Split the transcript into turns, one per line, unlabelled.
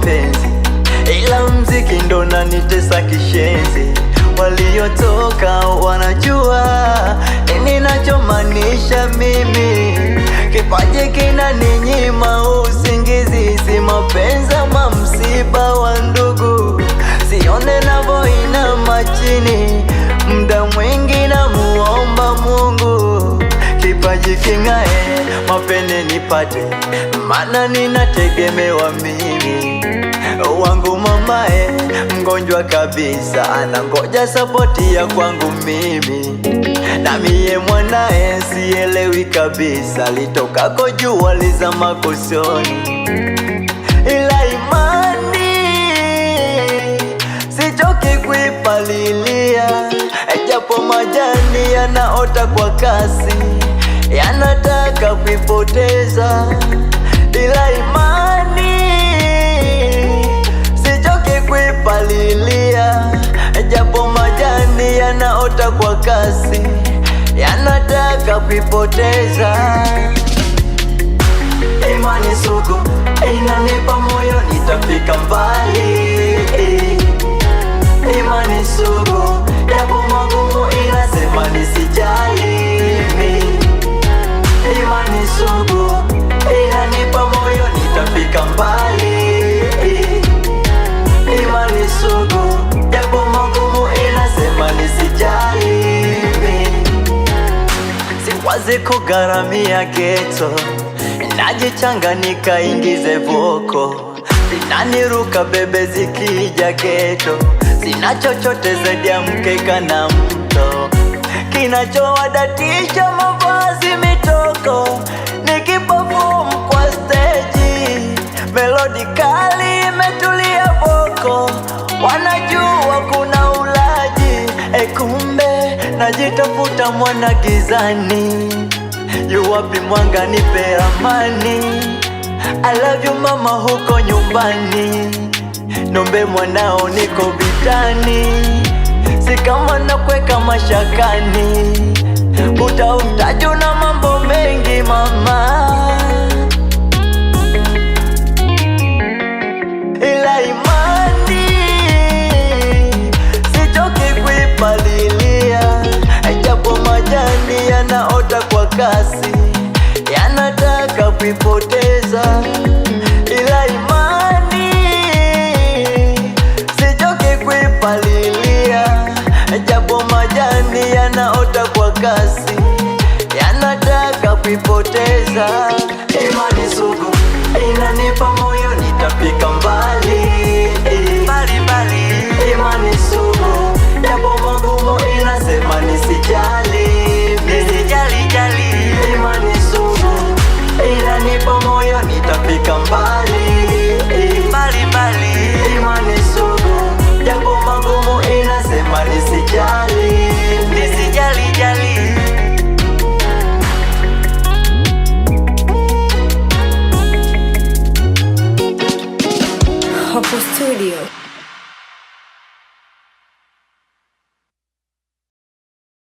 mapenzi, ila mziki ndo unanitesa kishenzi. Waliotoka wanajua nini nachomaanisha mimi. Kipaji kinaninyima usingizi, si mapenzi ama msiba wa ndugu. Sione navyoinama chini, muda mwingi namuomba Mungu. Kipaji king'ae, mapene nipate, maana ninategemewa mimi. Wangu mamae mgonjwa kabisa, anangoja sapoti ya kwangu mimi. Na mie mwanae sielewi kabisa, litokako jua lizama kusoni. Ila imani sichoki kuipalilia, japo majani yanaota kwa kasi, yanataka kuipoteza. Ila imani sichoki kuipalilia, japo majani yanaota kwa kasi, yanataka kuipoteza. Imani sugu inanipa moyo, nitafika mbali. Imani sugu yapo magumu, inasema nisijali. Imani sugu inanipa moyo, nitafika mbali. Imani sugu yapo magumu, inasema nisijali. Siwazi kugharamia geto, najichanganyika ingize voko. Zinaniruka bebe zikija geto, sina chochote zaidi ya mkeka na mto. Kinachowadatisha mavazi mitoko, nikiperform kwa stage, melodi kali imetulia voko. Wanajua kuna ulaji, kumbe najitafuta mwana gizani. Yu wapi mwanga nipe amani? I love you mama huko nyumbani, nombe mwanao niko vitani. Si kama nakweka mashakani, utautaji na mambo mengi mama. Ila imani sichoki kuipalilia, japo majani yanaota kwa kasi, yanataka kuipoteza. Ila imani sichoki kuipalilia, japo majani yanaota kwa kasi, yanataka kuipoteza. Imani sugu